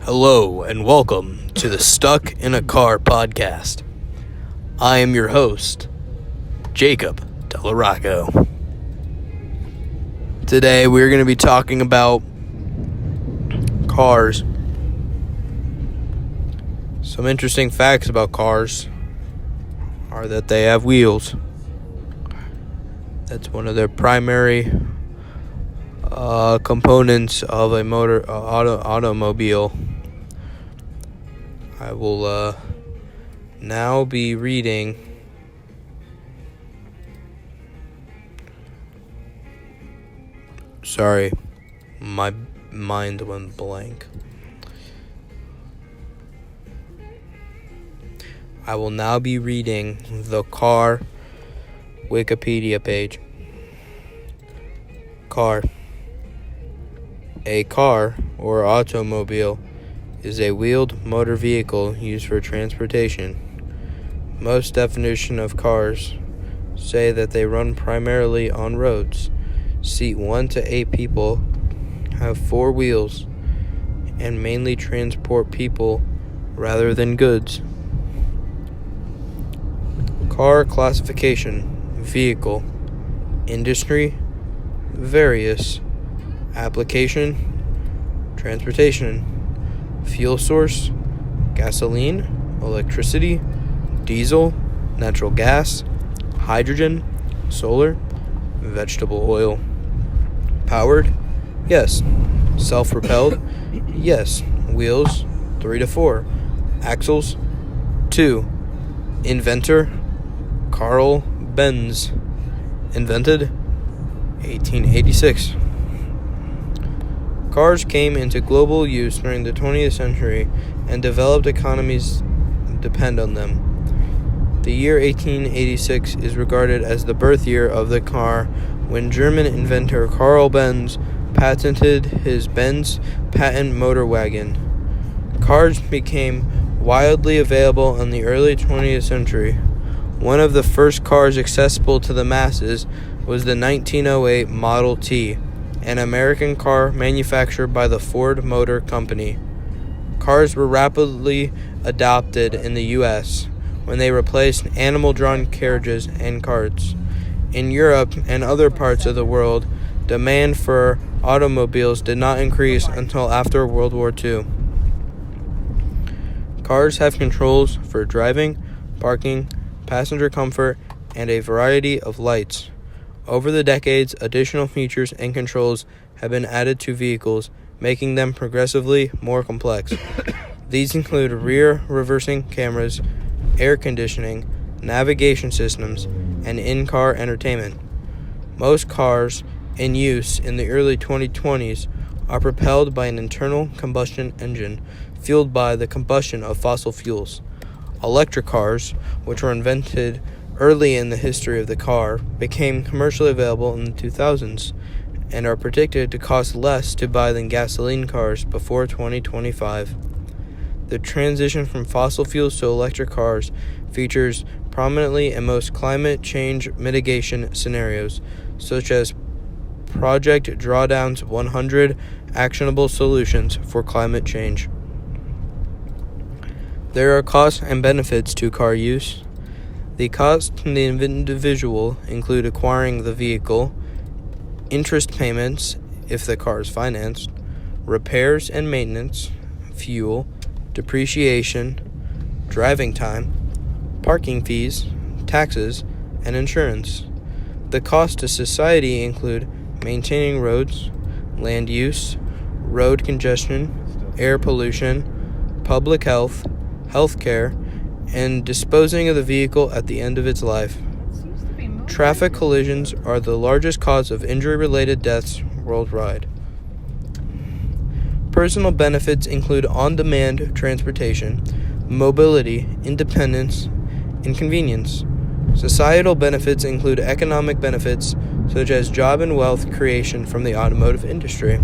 Hello and welcome to the Stuck in a Car podcast. I am your host, Jacob Delarocco. Today we're going to be talking about cars. Some interesting facts about cars are that they have wheels. That's one of their primary components of a automobile. I will now be reading Sorry, my mind went blank. I will now be reading the car Wikipedia page. Car. A car, or automobile, is a wheeled motor vehicle used for transportation. Most definitions of cars say that they run primarily on roads, seat 1 to 8 people, have 4 wheels, and mainly transport people rather than goods. Car classification: vehicle, industry, various, application, transportation, fuel source, gasoline, electricity, diesel, natural gas, hydrogen, solar, vegetable oil. Powered? Yes. Self-propelled? Yes. Wheels? 3 to 4. Axles? 2. Inventor? Carl Benz. Invented? 1886. Cars came into global use during the 20th century, and developed economies depend on them. The year 1886 is regarded as the birth year of the car, when German inventor Carl Benz patented his Benz patent motor wagon. Cars became widely available in the early 20th century. One of the first cars accessible to the masses was the 1908 Model T, an American car manufactured by the Ford Motor Company. Cars were rapidly adopted in the U.S. when they replaced animal-drawn carriages and carts. In Europe and other parts of the world, demand for automobiles did not increase until after World War II. Cars have controls for driving, parking, passenger comfort, and a variety of lights. Over the decades, additional features and controls have been added to vehicles, making them progressively more complex. These include rear reversing cameras, air conditioning, navigation systems, and in-car entertainment. Most cars in use in the early 2020s are propelled by an internal combustion engine fueled by the combustion of fossil fuels. Electric cars, which were invented early in the history of the car, became commercially available in the 2000s and are predicted to cost less to buy than gasoline cars before 2025. The transition from fossil fuels to electric cars features prominently in most climate change mitigation scenarios, such as Project Drawdown's 100 Actionable Solutions for Climate Change. There are costs and benefits to car use. The costs to the individual include acquiring the vehicle, interest payments if the car is financed, repairs and maintenance, fuel, depreciation, driving time, parking fees, taxes, and insurance. The costs to society include maintaining roads, land use, road congestion, air pollution, public health, healthcare, and disposing of the vehicle at the end of its life. Traffic collisions are the largest cause of injury-related deaths worldwide. Personal benefits include on-demand transportation, mobility, independence, and convenience. Societal benefits include economic benefits such as job and wealth creation from the automotive industry,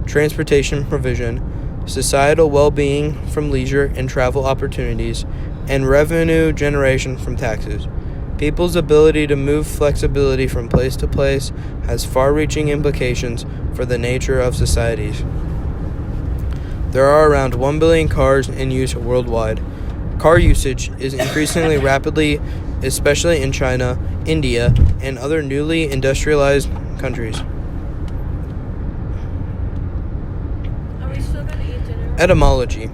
transportation provision, societal well-being from leisure and travel opportunities, and revenue generation from taxes. People's ability to move flexibility from place to place has far-reaching implications for the nature of societies. There are around 1 billion cars in use worldwide. Car usage is increasingly rapidly, especially in China, India, and other newly industrialized countries. Are we still gonna eat dinner? Etymology.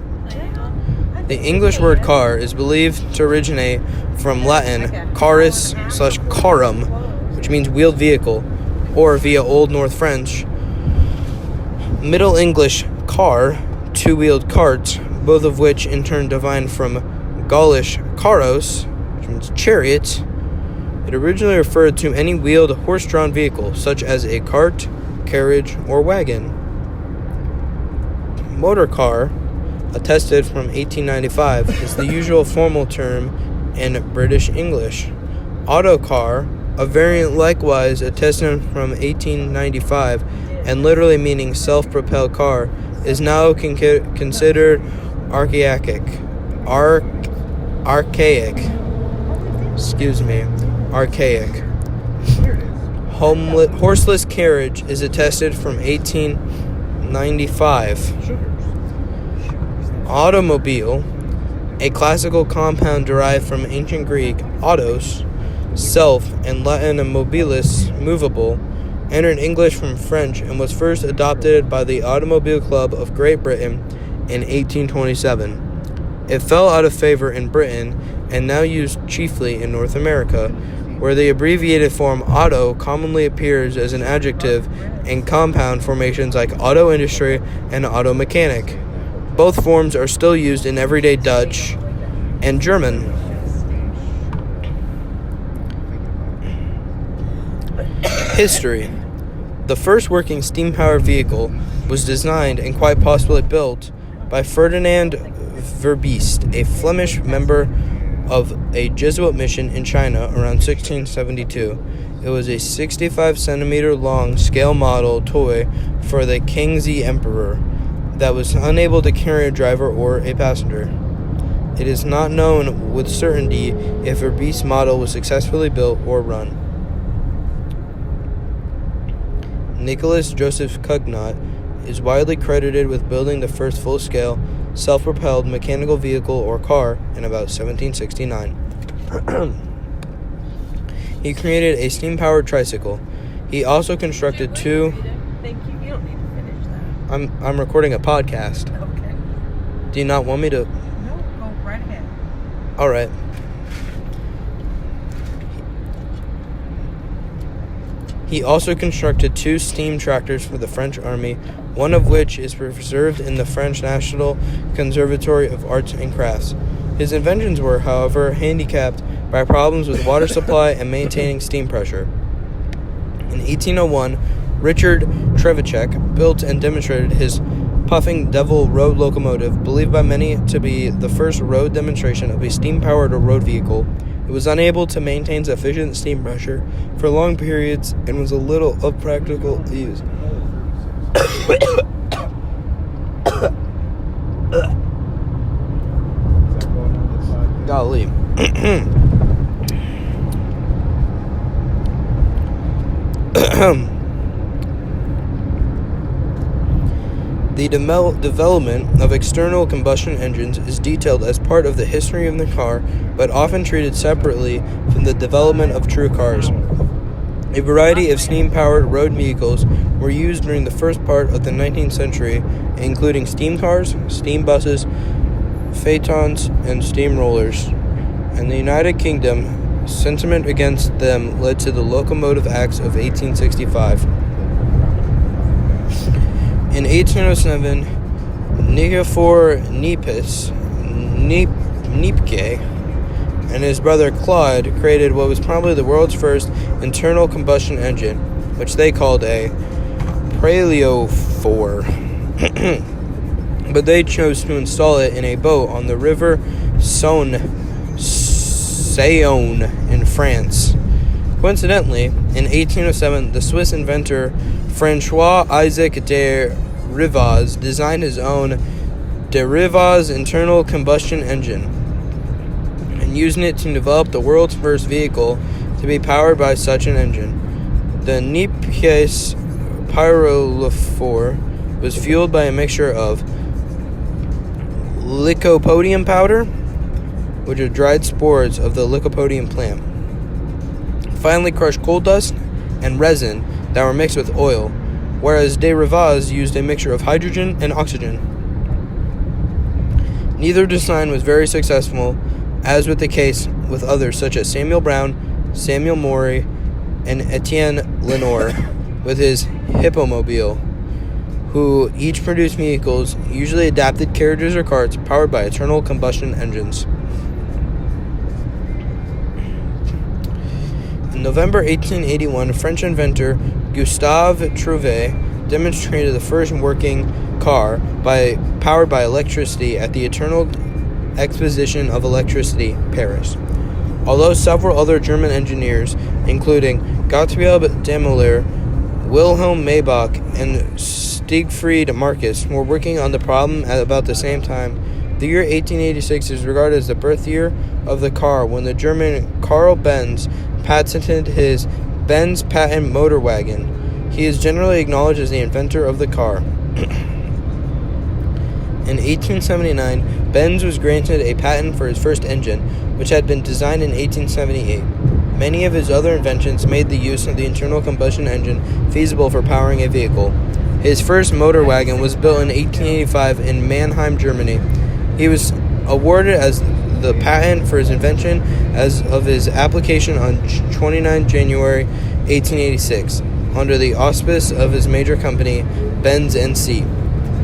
The English word car is believed to originate from Latin carus/carum, which means wheeled vehicle, or via Old North French, Middle English car, two-wheeled cart, both of which in turn derived from Gaulish karos, which means chariot. It originally referred to any wheeled horse-drawn vehicle, such as a cart, carriage, or wagon. Motor car, attested from 1895, is the usual formal term in British English. Autocar, a variant likewise attested from 1895 and literally meaning self-propelled car, is now considered archaic. Horseless carriage is attested from 1895. Automobile, a classical compound derived from ancient Greek autos, self, and Latin mobilis, movable, entered English from French and was first adopted by the Automobile Club of Great Britain in 1827. It fell out of favor in Britain and now used chiefly in North America, where the abbreviated form auto commonly appears as an adjective in compound formations like auto industry and auto mechanic. Both forms are still used in everyday Dutch and German. History. The first working steam-powered vehicle was designed and quite possibly built by Ferdinand Verbiest, a Flemish member of a Jesuit mission in China around 1672. It was a 65-centimeter long scale model toy for the Kangxi Emperor that was unable to carry a driver or a passenger. It is not known with certainty if Verbiest's model was successfully built or run. Nicholas Joseph Cugnot is widely credited with building the first full-scale, self-propelled mechanical vehicle or car in about 1769. He created a steam-powered tricycle. He also constructed two... Thank you. You don't need to finish that. I'm recording a podcast. Okay. Do you not want me to... No, go right ahead. All right. He also constructed two steam tractors for the French army, one of which is preserved in the French National Conservatory of Arts and Crafts. His inventions were, however, handicapped by problems with water supply and maintaining steam pressure. In 1801, Richard Trevithick built and demonstrated his Puffing Devil road locomotive, believed by many to be the first road demonstration of a steam-powered road vehicle. It was unable to maintain sufficient steam pressure for long periods and was a little of practical use. Golly. The development of external combustion engines is detailed as part of the history of the car, but often treated separately from the development of true cars. A variety of steam-powered road vehicles were used during the first part of the 19th century, including steam cars, steam buses, phaetons, and steam rollers. In the United Kingdom, sentiment against them led to the Locomotive Acts of 1865. In 1807, Nikifor Niepce and his brother Claude created what was probably the world's first internal combustion engine, which they called a Préliophore. But they chose to install it in a boat on the river Saône in France. Coincidentally, in 1807, the Swiss inventor François-Isaac de Rivaz designed his own de Rivaz internal combustion engine, and using it to develop the world's first vehicle to be powered by such an engine. The Niepce Préliophore was fueled by a mixture of lycopodium powder, which are dried spores of the lycopodium plant. Finally, crushed coal dust and resin that were mixed with oil, whereas de Rivaz used a mixture of hydrogen and oxygen. Neither design was very successful, as with the case with others such as Samuel Brown, Samuel Morey, and Etienne Lenoir with his Hippomobile, who each produced vehicles, usually adapted carriages or carts, powered by internal combustion engines. In November 1881, French inventor Gustave Trouvé demonstrated the first working car powered by electricity at the Eternal Exposition of Electricity, Paris. Although several other German engineers, including Gottlieb Daimler, Wilhelm Maybach, and Siegfried Marcus, were working on the problem at about the same time, the year 1886 is regarded as the birth year of the car when the German Karl Benz patented his Benz patent motor wagon. He is generally acknowledged as the inventor of the car. In 1879, Benz was granted a patent for his first engine, which had been designed in 1878. Many of his other inventions made the use of the internal combustion engine feasible for powering a vehicle. His first motor wagon was built in 1885 in Mannheim, Germany. He was awarded as the patent for his invention as of his application on 29 January 1886, under the auspice of his major company, Benz &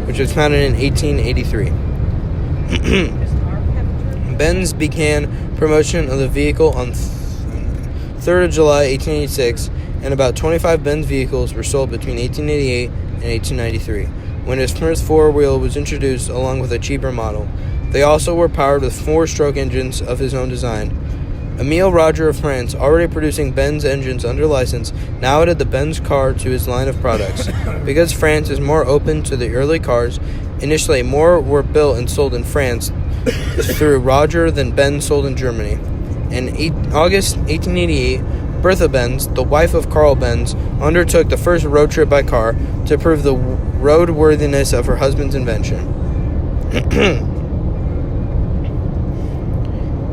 which was founded in 1883. Benz began promotion of the vehicle on 3rd of July 1886, and about 25 Benz vehicles were sold between 1888 and 1893, when his first four-wheel was introduced along with a cheaper model. They also were powered with four-stroke engines of his own design. Emile Roger of France, already producing Benz engines under license, now added the Benz car to his line of products. Because France is more open to the early cars, initially more were built and sold in France through Roger than Benz sold in Germany. In August 1888, Bertha Benz, the wife of Karl Benz, undertook the first road trip by car to prove the roadworthiness of her husband's invention.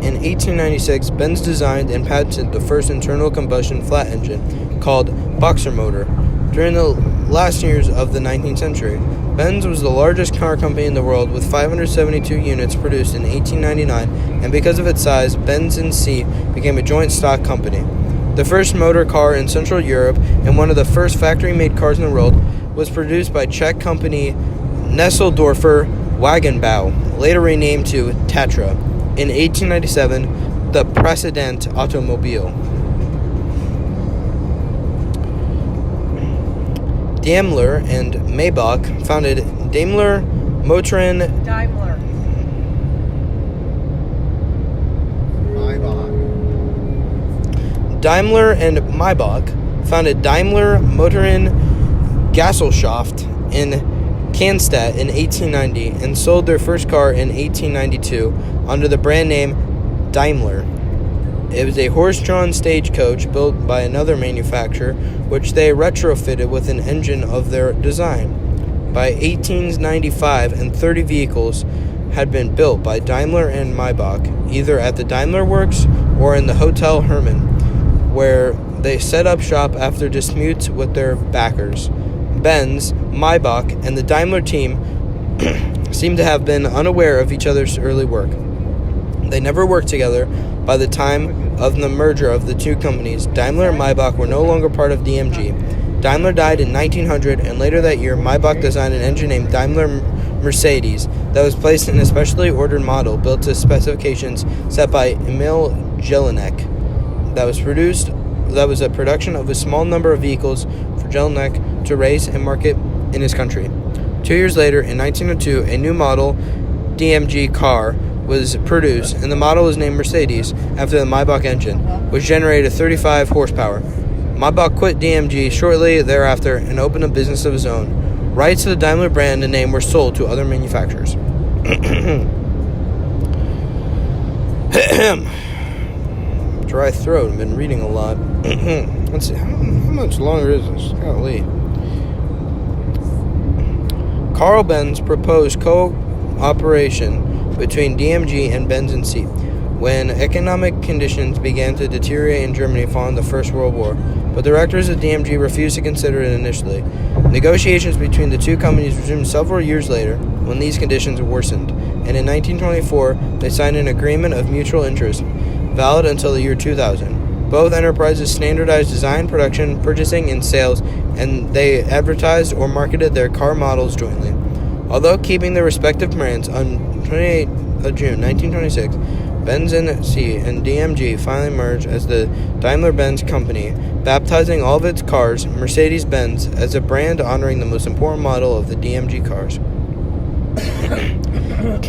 In 1896, Benz designed and patented the first internal combustion flat engine, called Boxer motor. During the last years of the 19th century, Benz was the largest car company in the world, with 572 units produced in 1899, and because of its size, Benz & C became a joint stock company. The first motor car in Central Europe, and one of the first factory-made cars in the world, was produced by Czech company Nesseldorfer Wagenbau, later renamed to Tatra. In 1897, the President Automobile. Daimler and Maybach founded Daimler Motoren. Daimler and Maybach founded Daimler Motoren Gesellschaft in Cannstatt in 1890 and sold their first car in 1892 under the brand name Daimler. It was a horse-drawn stagecoach built by another manufacturer, which they retrofitted with an engine of their design. By 1895, and 30 vehicles had been built by Daimler and Maybach, either at the Daimler Works or in the Hotel Hermann, where they set up shop after disputes with their backers. Benz, Maybach, and the Daimler team seem to have been unaware of each other's early work. They never worked together. By the time of the merger of the two companies, Daimler and Maybach were no longer part of DMG. Daimler died in 1900, and later that year, Maybach designed an engine named Daimler Mercedes that was placed in a specially ordered model built to specifications set by Emil Jelinek. That was a production of a small number of vehicles for Jelinek to race and market in his country. 2 years later, in 1902, a new model DMG car was produced, and the model was named Mercedes after the Maybach engine, which generated 35 horsepower. Maybach quit DMG shortly thereafter and opened a business of his own. Rights to the Daimler brand and name were sold to other manufacturers. Dry throat. I've been reading a lot. Let's see. How much longer is this? Golly. Karl Benz proposed cooperation between DMG and Benz and C when economic conditions began to deteriorate in Germany following the First World War, but the directors of DMG refused to consider it initially. Negotiations between the two companies resumed several years later when these conditions worsened, and in 1924 they signed an agreement of mutual interest, valid until the year 2000. Both enterprises standardized design, production, purchasing, and sales, and they advertised or marketed their car models jointly. Although keeping their respective brands, on 28th of June 1926, Benz and C and DMG finally merged as the Daimler-Benz company, baptizing all of its cars Mercedes-Benz as a brand honoring the most important model of the DMG cars.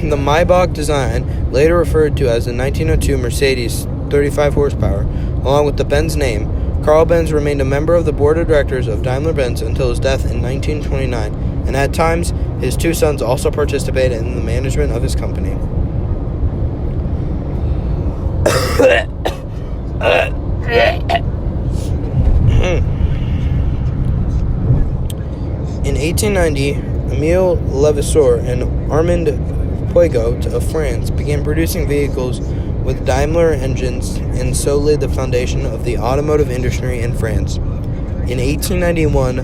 The Maybach design, later referred to as the 1902 Mercedes 35 horsepower, along with the Benz name, Carl Benz remained a member of the board of directors of Daimler-Benz until his death in 1929, and at times his two sons also participated in the management of his company. In 1890, Emile Levasseur and Armand Peugeot of France began producing vehicles with Daimler engines and so laid the foundation of the automotive industry in France. In 1891,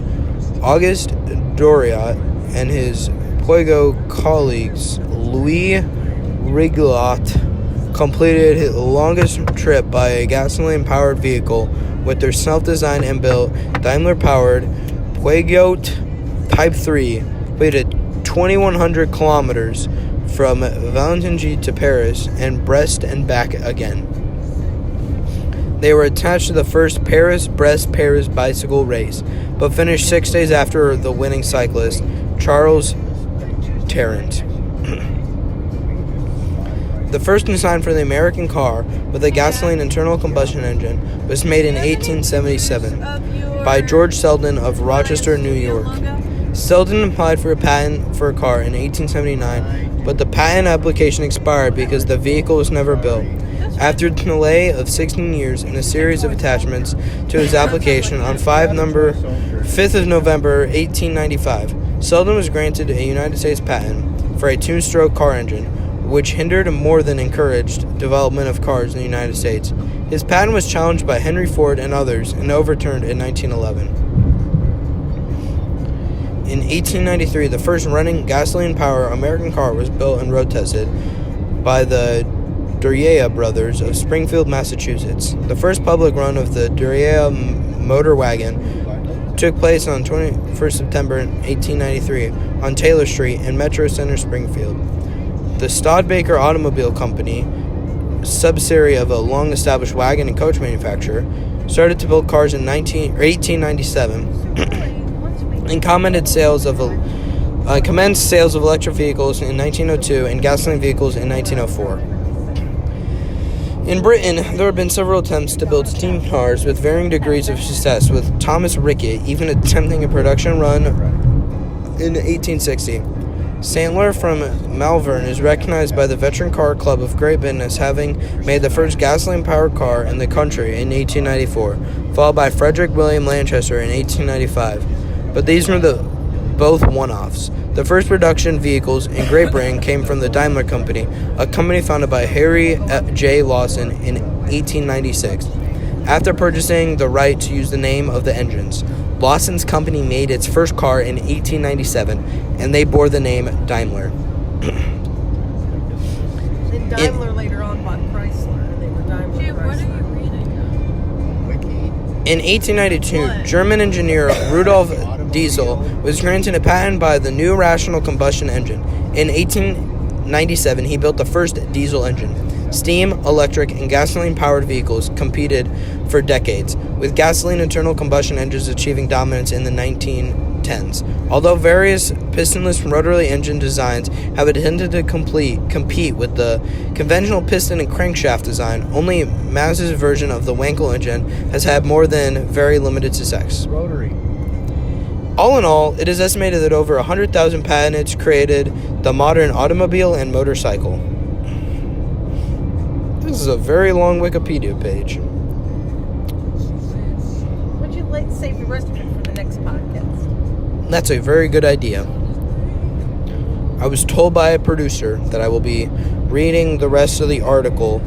Auguste Doriot and his Peugeot colleagues Louis Rigolat completed his longest trip by a gasoline-powered vehicle with their self-designed and built Daimler-powered Peugeot Type 3, completed 2,100 kilometers from Valentigney to Paris and Brest and back again. They were attached to the first Paris-Brest-Paris bicycle race, but finished 6 days after the winning cyclist, Charles Tarrant. The first design for the American car with a gasoline internal combustion engine was made in 1877 by George Selden of Rochester, New York. Selden applied for a patent for a car in 1879, but the patent application expired because the vehicle was never built. After a delay of 16 years and a series of attachments to his application, on 5th of November 1895, Selden was granted a United States patent for a two-stroke car engine, which hindered more than encouraged development of cars in the United States. His patent was challenged by Henry Ford and others and overturned in 1911. In 1893, the first running gasoline-powered American car was built and road-tested by the Duryea brothers of Springfield, Massachusetts. The first public run of the Duryea motor wagon took place on 21st September 1893 on Taylor Street in Metro Center, Springfield. The Studebaker Automobile Company, subsidiary of a long-established wagon and coach manufacturer, started to build cars in 1897 and commenced sales of electric vehicles in 1902 and gasoline vehicles in 1904. In Britain, there have been several attempts to build steam cars with varying degrees of success, with Thomas Rickett even attempting a production run in 1860. Sandler from Malvern is recognized by the Veteran Car Club of Great Britain as having made the first gasoline-powered car in the country in 1894, followed by Frederick William Lanchester in 1895. But these were both one-offs. The first production vehicles in Great Britain came from the Daimler Company, a company founded by Harry J. Lawson in 1896. After purchasing the right to use the name of the engines, Lawson's company made its first car in 1897, and they bore the name Daimler. Then Daimler later on bought Chrysler, and they were Daimler Jim, what are Chrysler. you reading? In 1892, German engineer Rudolf Diesel was granted a patent by the new rational combustion engine. In 1897, he built the first diesel engine. Steam, electric, and gasoline-powered vehicles competed for decades, with gasoline internal combustion engines achieving dominance in the 1910s. Although various pistonless rotary engine designs have attempted to compete with the conventional piston and crankshaft design, only Mazda's version of the Wankel engine has had more than very limited success. Rotary. All in all, it is estimated that over 100,000 patents created the modern automobile and motorcycle. This is a very long Wikipedia page. Would you save the rest of it for the next podcast? That's a very good idea. I was told by a producer that I will be reading the rest of the article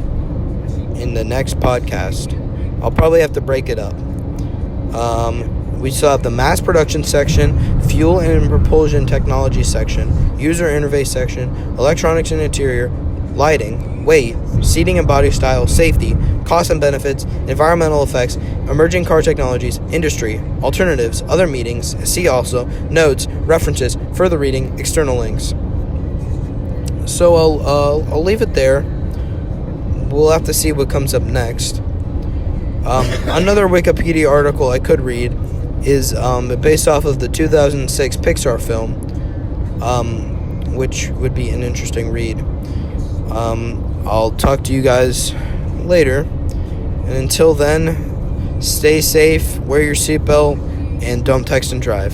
in the next podcast. I'll probably have to break it up. We still have the mass production section, fuel and propulsion technology section, user interface section, electronics and interior, lighting, weight, seating and body style, safety, costs and benefits, environmental effects, emerging car technologies, industry, alternatives, other meetings, see also, notes, references, further reading, external links. So I'll leave it there. We'll have to see what comes up next. Another Wikipedia article I could read is based off of the 2006 Pixar film, which would be an interesting read. I'll talk to you guys later, and until then, stay safe, wear your seatbelt, and don't text and drive.